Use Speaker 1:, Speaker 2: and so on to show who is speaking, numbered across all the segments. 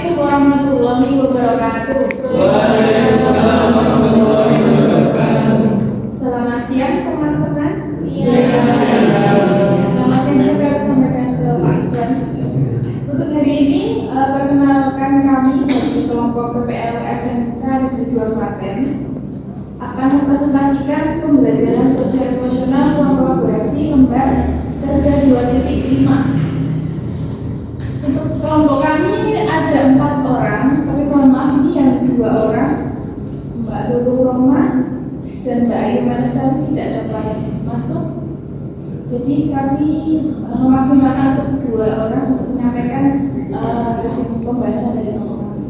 Speaker 1: Assalamualaikum warahmatullahi wabarakatuh.
Speaker 2: Waalaikumsalam warahmatullahi wabarakatuh.
Speaker 1: Selamat siang teman-teman.
Speaker 2: Siang.
Speaker 1: Selamat siang juga sampaikan ke Pak Iswan. Untuk hari ini perkenalkan kami dari kelompok PPL SMK Negeri 2 Klaten akan mempresentasikan pembelajaran sosial emosional ruang kolaborasi lembar kerja 2.5. Untuk kelompok kami ada 4 orang, tapi mohon maaf ini yang 2 orang, Mbak Lulu Roma dan Mbak Ayu Manasari tidak dapat masuk. Jadi kami memaksimalkan untuk 2 orang untuk menyampaikan hasil pembahasan dari kelompok kami.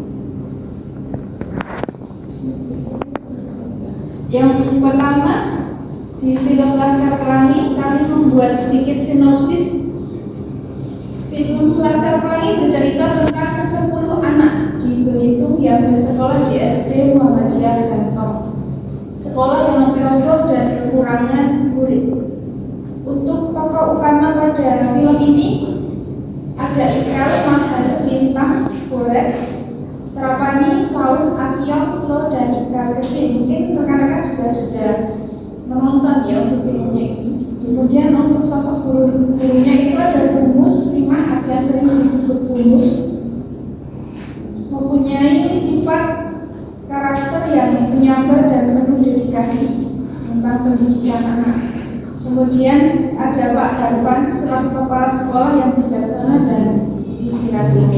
Speaker 1: Yang pertama, di film Laskar Pelangi kami membuat sedikit sinopsis. Film Laskar Pelangi bercerita tentang 10 anak di Belitung yang bersekolah di SD Muhammadiyah Gantong, sekolah yang memperolok dan kekurangan murid. Untuk tokoh utama pada film ini ada Ikal, Mahar, Lintang, Borek, Trapani, Saul, Akiong, Flo, dan Ikal kecil. Mungkin rekan-rekan juga sudah menonton ya untuk filmnya ini. Kemudian untuk sosok gurunya itu ada Bumus, Lima atau sering disebut Bumus, mempunyai sifat karakter yang penyabar dan penuh dedikasi tentang pendidikan anak. Kemudian ada Pak Harpan selaku kepala sekolah yang bijaksana dan inspiratif.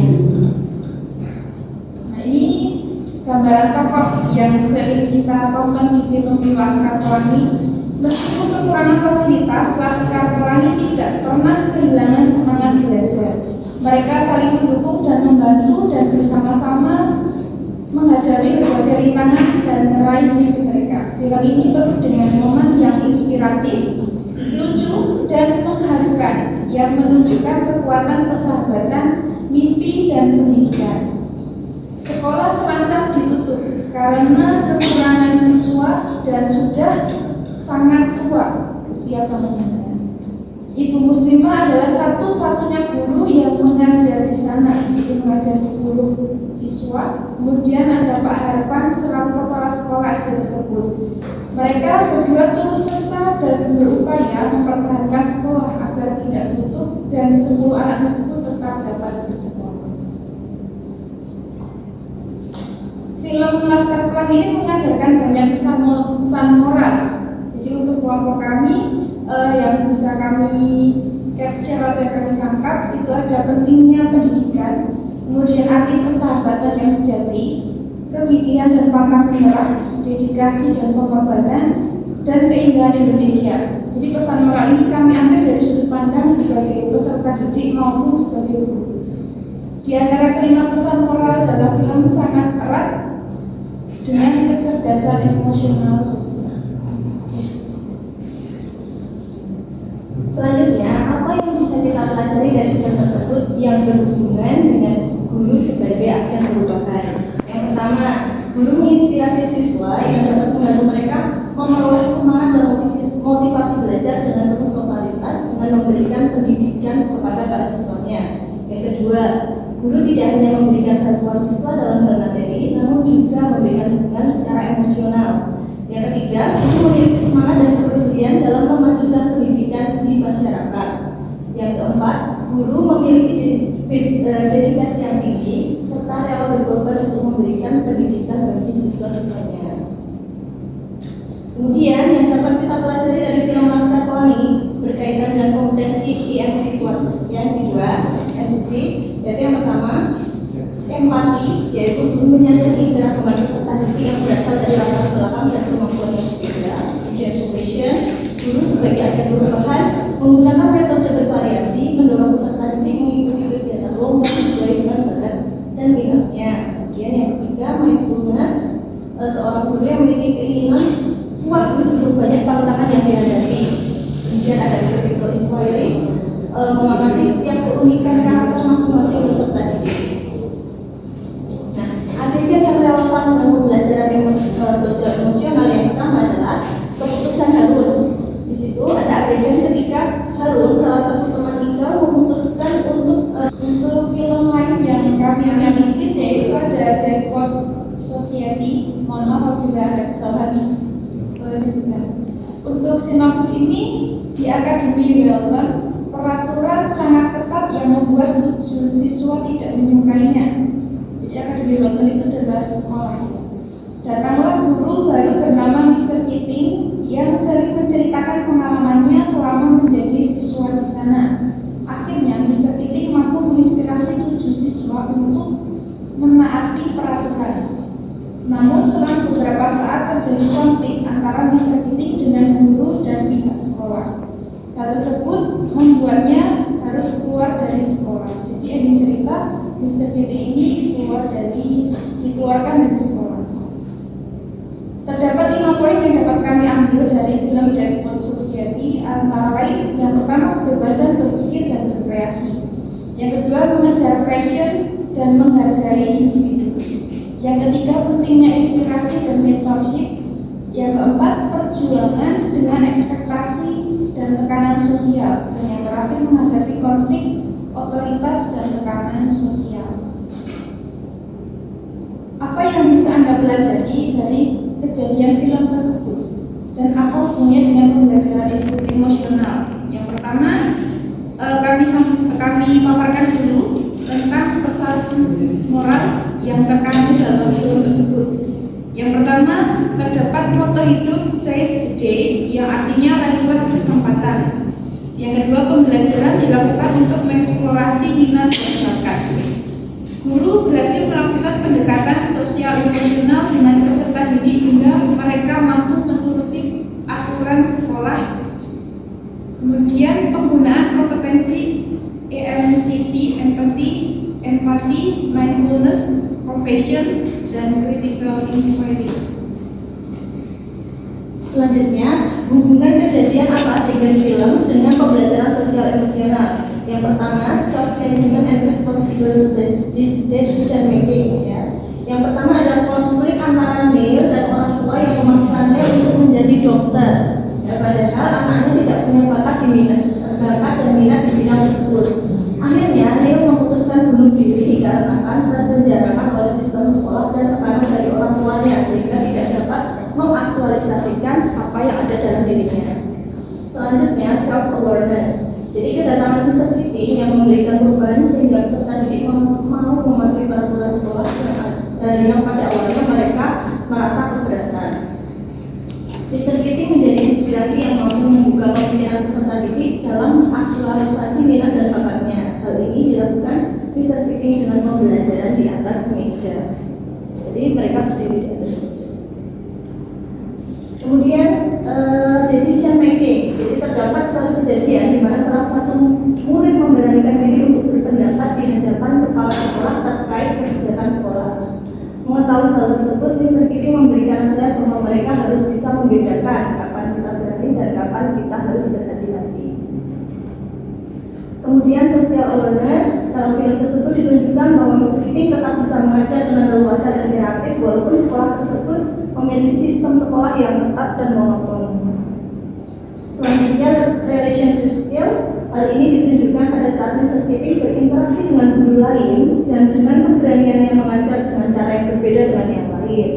Speaker 1: Nah, ini gambaran tokoh yang sering kita tonton di film Laskar Pelangi. Meskipun kekurangan fasilitas, Laskar Pelangi tidak pernah kehilangan semangat belajar. Mereka saling mendukung dan membantu dan bersama-sama menghadapi berbagai rintangan dan meraih mimpi mereka. Film ini penuh dengan momen yang inspiratif, lucu, dan mengharukan yang menunjukkan kekuatan persahabatan, mimpi, dan pendidikan. Sekolah terancam ditutup karena kekurangan siswa dan sudah sangat tua usia bangunannya. Ibu Muslimah adalah satu-satunya guru yang mengajar di sana. Jadi ada 10 siswa. Kemudian ada Pak Harpan selaku kepala sekolah SD tersebut. Mereka berdua turut serta dan berupaya mempertahankan sekolah agar tidak tutup dan 10 anak tersebut tetap dapat bersekolah. Film Laskar Pelangi ini mengajarkan banyak pesan moral. Jadi untuk kelompok kami yang bisa kami capture atau yang kami tangkap itu ada pentingnya pendidikan, kemudian arti persahabatan yang sejati, kegigihan dan pantang menyerah, dedikasi dan pengorbanan, dan keindahan Indonesia. Jadi pesan moral ini kami ambil dari sudut pandang sebagai peserta didik maupun sebagai guru. Di antara kelima pesan moral dalam film sangat erat dengan kecerdasan emosional sosial.
Speaker 3: Selanjutnya, apa yang bisa kita pelajari dari film tersebut yang berhubungan dengan guru sebagai agen perubahan? Yang pertama, guru menginspirasi siswa yang dapat membantu mereka memperoleh semangat dan motivasi belajar dengan penuh totalitas dengan memberikan pendidikan kepada para siswanya. Yang kedua, guru tidak hanya memberikan bantuan siswa dalam hal materi, namun juga memberikan dukungan secara emosional. Yang ketiga, guru memiliki semangat dan kepedulian dalam memajukan pendidikan di masyarakat. Yang keempat, guru memiliki dedikasi yang tinggi serta rela berkorban untuk memberikan pendidikan bagi siswa-siswanya. Kemudian yang dapat kita pelajari dari film Laskar Pelangi berkaitan dengan kompetensi IMC 2, yaitu yang pertama, empati, yaitu guru menyadari gerak pembantu serta didik yang berasal dari latar belakang dan kemampuan yang berbeda. Kemudian compassion, guru sebagai agen perubahan menggunakan metode bervariasi mendorong peserta didik mengikuti kegiatan lomba sesuai dengan bakat dan minatnya. Kemudian yang ketiga, mindfulness, seorang guru yang memiliki keinginan kuat untuk banyak tantangan yang dihadapi. Kemudian ada critical inquiry, mengamati setiap keunikan karakter masing-masing peserta didik. Nah, adegan yang relevan dengan pembelajaran sosial emosional yang pertama adalah keputusan Harun. Di situ ada adegan ketika Harun, salah satu teman Ikal, memutuskan untuk
Speaker 1: film lain yang kami analisis yaitu sini di Akademi Welton, peraturan sangat ketat yang membuat 7 siswa tidak menyukainya. Jadi Akademi Welton itu adalah sekolah. Datanglah guru baru bernama Mr. Keating yang sering menceritakan pengalamannya selama menjadi siswa di sana. Akhirnya Mr. Keating mampu menginspirasi 7 siswa untuk menaati peraturan. Namun selang beberapa saat terjadi konflik antara Mr. Keating dengan guru dan pihak sekolah. Hal tersebut membuatnya harus keluar dari sekolah. Jadi ending cerita, Mr. Keating ini dikeluarkan dari sekolah. Terdapat 5 poin yang dapat kami ambil dari film Dead Poet Society, antara lain yang pertama kebebasan berpikir dan berkreasi, yang kedua mengejar passion dan menghargai individu, yang ketiga pentingnya inspirasi dan mentorship, yang keempat perjuangan dengan ekspektasi dan tekanan sosial, dan yang terakhir menghadapi konflik otoritas dan tekanan sosial. Apa yang bisa Anda pelajari dari kejadian film tersebut dan apa hubungannya dengan pembelajaran edukasi emosional? Yang pertama, kami paparkan dulu tentang pesan moral yang terkandung dalam film tersebut. Yang pertama, terdapat moto hidup Seize the Day yang artinya raihlah kesempatan. Yang kedua, pembelajaran dilakukan untuk mengeksplorasi minat dan bakat. Guru berhasil melakukan pendekatan sosial emosional dengan peserta didik hingga mereka mampu menuruti aturan sekolah. Kemudian penggunaan kompetensi EMCC, empathy, mindfulness, compassion, dan critical inquiry.
Speaker 3: Selanjutnya, hubungan kejadian apa dengan film dengan pembelajaran sosial emosional. Yang pertama, self management and responsible decision making. Yang pertama adalah konflik antara Neil dan orang tua yang memaksanya untuk menjadi dokter. Padahal anaknya tidak punya bakat dan minat di bidang tersebut. Akhirnya Neil memutuskan bunuh diri dikarenakan terpenjarakan oleh sistem sekolah dan tekanan dari orang tuanya sehingga tidak dapat mengaktualisasikan apa yang ada dalam dirinya. Selanjutnya, self awareness. Jadi kedatangan Mr. Keating yang memberikan perubahan sehingga peserta didik mau mematuhi peraturan sekolah yang pada awalnya mereka merasa keberatan. Mr. Keating menjadi inspirasi yang mampu membuka pemikiran peserta didik dalam aktualisasi minat dan bakatnya. Hal ini dilakukan Mr. Keating dengan pembelajaran di atas meja. Jadi mereka berdiri di atas meja. Kemudian decision making. Jadi terdapat suatu kejadian di mana salah satu murid memberanikan diri untuk berpendapat di hadapan kepala sekolah terkait kebijakan sekolah. Mengetahui hal tersebut, Mr. Keating memberikan nasihat bahwa mereka harus bisa membedakan kapan kita berani dan kapan kita harus berhati-hati. Kemudian social awareness. Dalam film tersebut ditunjukkan bahwa Mr. Keating tetap bisa mengajar dengan leluasa dan kreatif walaupun sekolah tersebut memiliki sistem sekolah yang ketat dan monoton. Selanjutnya, relationship skill. Hal ini ditunjukkan pada saat Mr. Keating berinteraksi dengan guru lain dan dengan keberaniannya mengajar dengan cara yang berbeda dengan yang lain.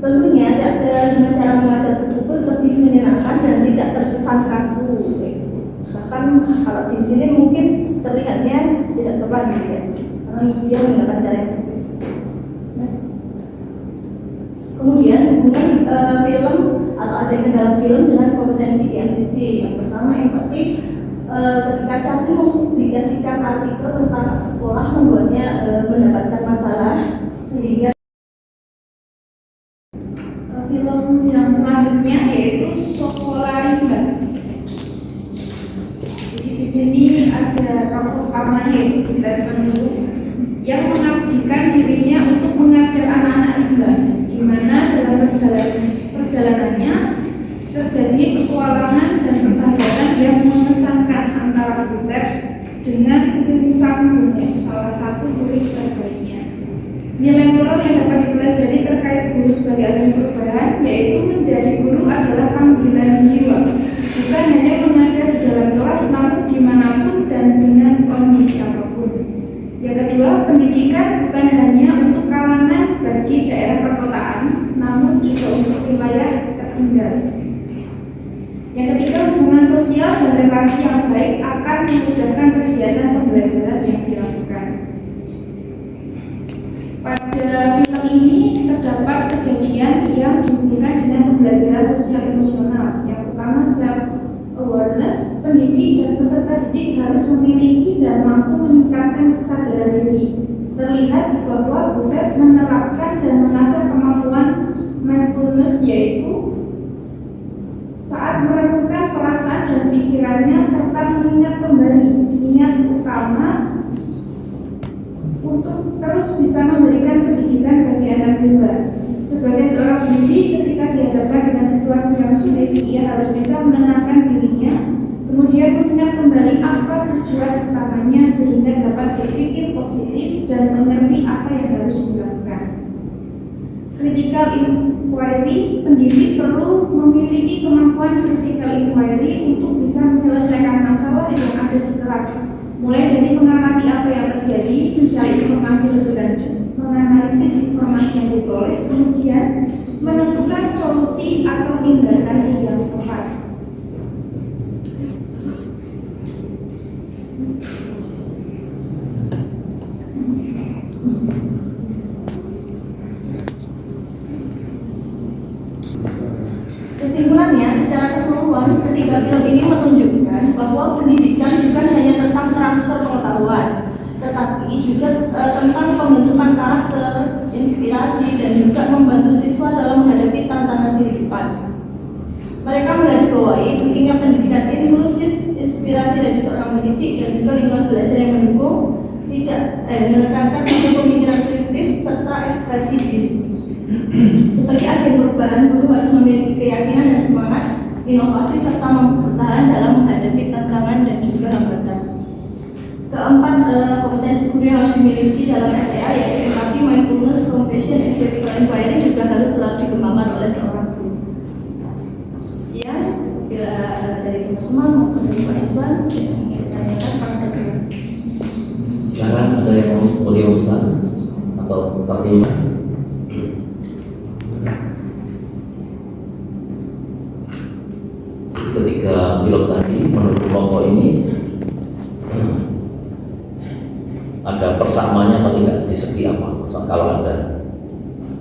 Speaker 3: Tentunya dengan cara mengajar tersebut lebih menyenangkan dan tidak terkesan kaku. Bahkan kalau di sini mungkin terlihatnya tidak sopan gitu ya, karena dia menggunakan cara yang berbeda. Kemudian hubungan film atau adegan dalam film dengan kompetensi EMCC. Yang pertama, empati. Ketika Charlie mempublikasikan artikel tentang sekolah membuatnya mendapatkan masalah sehingga
Speaker 1: Film yang selanjutnya yaitu Sekolah Rimba. Jadi di sini ada tokoh utamanya yaitu Vincent Penuh yang mengabdikan dirinya untuk mengajar anak-anak rimba, di mana dalam perjalanannya terjadi petualangan dan persahabatan yang mengesankan antara Butet dengan Winsang Bungeng, salah satu murid terbaiknya. Nilai moral yang dapat dipelajari terkait guru sebagai agen perubahan yaitu menjadi guru adalah panggilan jiwa, bukan hanya mengajar di dalam kelas namun dimanapun dan dengan kondisi apapun. Yang kedua, pendidikan bukan hanya untuk kalangan bagi daerah perkotaan namun juga untuk wilayah tertinggal. Yang ketiga, hubungan dan relasi yang baik akan memudahkan kegiatan pembelajaran yang dilakukan. Pada film ini terdapat kejadian yang dihubungkan dengan pembelajaran sosial emosional. Yang pertama, self awareness. Pendidik dan peserta didik harus memiliki dan mampu meningkatkan kesadaran diri. Terlihat bahwa Butet menerapkan dan mengasah kemampuan mindfulness, yaitu saat merenungkan perasaan dan pikirannya serta mengingat kembali niat utama untuk terus bisa memberikan pendidikan bagi anak rimba. Sebagai seorang pendidik, ketika dihadapkan dengan situasi yang sulit, ia harus bisa menenangkan dirinya, kemudian mengingat kembali apa tujuan utamanya sehingga dapat berpikir positif dan mengerti apa yang harus dilakukan. Critical inquiry. Pendidik perlu memiliki kemampuan critical inquiry untuk bisa menyelesaikan masalah yang ada di kelas, mulai dari mengamati apa yang terjadi, mencari informasi lebih lanjut, menganalisis informasi yang diperoleh, kemudian menentukan solusi atau tindakan yang tepat.
Speaker 3: Kesimpulannya, secara keseluruhan, ketiga film ini menunjukkan bahwa pendidikan bukan hanya tentang transfer pengetahuan, tetapi juga tentang pembentukan karakter, inspirasi, dan juga membantu siswa dalam menghadapi tantangan kehidupan. Mereka menggarisbawahi pentingnya pendidikan inklusif, inspirasi dari seorang pendidik, dan juga lingkungan belajar yang mendukung, menekankan pemikiran kritis serta ekspresi diri. Sebagai agen perubahan, guru harus memiliki keyakinan dan semangat inovasi serta mampu bertahan dalam menghadapi tantangan dan juga hambatan. Keempat, kompetensi guru yang harus dimiliki dalam SEA yaitu empati, mindfulness, compassion, and critical inquiry juga harus selalu dikembangkan oleh seorang guru. Sekian, bila dari teman-teman maupun dari Pak Iswan yang ditanyakan, terima kasih.
Speaker 2: Silakan, ada yang mau diusulkan atau terima? Ketiga film tadi menurut kelompok ini ada persamaannya atau tidak di segi apa? Kalau ada,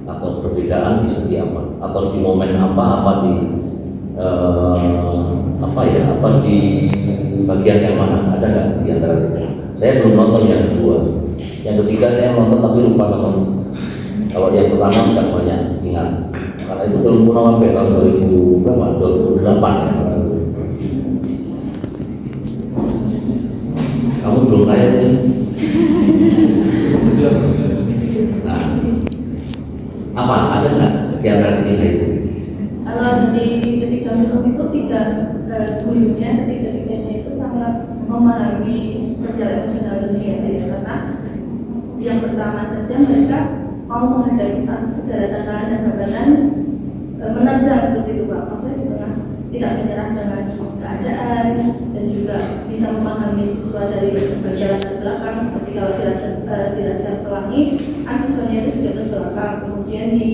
Speaker 2: atau perbedaan di segi apa? Atau di momen apa di di bagian yang mana? Ada nggak di antara itu? Saya belum nonton yang kedua. Yang ketiga saya nonton tapi lupa nonton. Kalau yang pertama tidak banyak ingat. Karena itu film Purnama tahun 2008 ya. Kamu belum lahir ini. Nah, apa ada nggak di antara ketiga itu?
Speaker 3: Kalau di ketiga film itu gurunya ketiga-tiganya itu sangat memahami sosial emosional itu karena yang pertama saja mereka mau menghadapi segala tantangan dan hambatan menerjang seperti itu Pak. Maksudnya di tengah tidak menyerah dengan keadaan dan juga bisa memahami siswa dari berbagai latar belakang seperti kalau di Laskar Pelangi, siswanya itu juga terbelakang. Kemudian di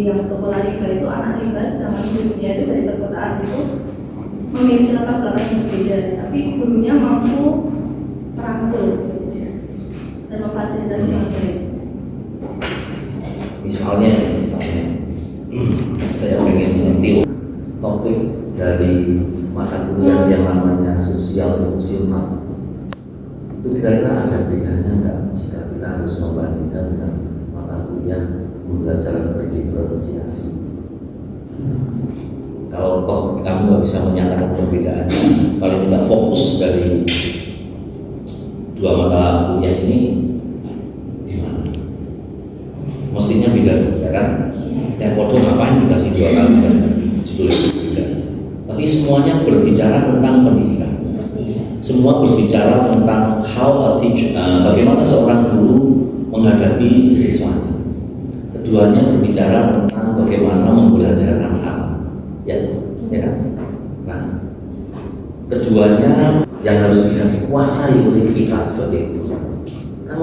Speaker 3: yang sekolah rimba itu anak rimba, sedangkan gurunya itu dari perkotaan itu memiliki latar belakang yang berbeda, tapi gurunya mampu merangkul dan memfasilitasi yang baik.
Speaker 2: Misalnya saya ingin mengerti topik dari mata kuliah yang namanya sosial emosional itu kira-kira ada bedanya nggak jika kita harus membandingkan dengan mata kuliah pembelajaran berdiferensiasi? Kalau toh kamu nggak bisa menyatakan perbedaannya, paling tidak fokus dari dua mata kuliah ini di mana? Mestinya beda, ya kan? Yang bodoh ngapain dikasih dua kali kan judul itu beda. Tapi semuanya berbicara tentang pendidikan. Semua berbicara tentang how a teacher, bagaimana seorang guru menghadapi siswa. Keduanya berbicara tentang bagaimana membelajarkan anak, ya kan? Nah, keduanya yang harus bisa dikuasai oleh kita sebagai guru. Kan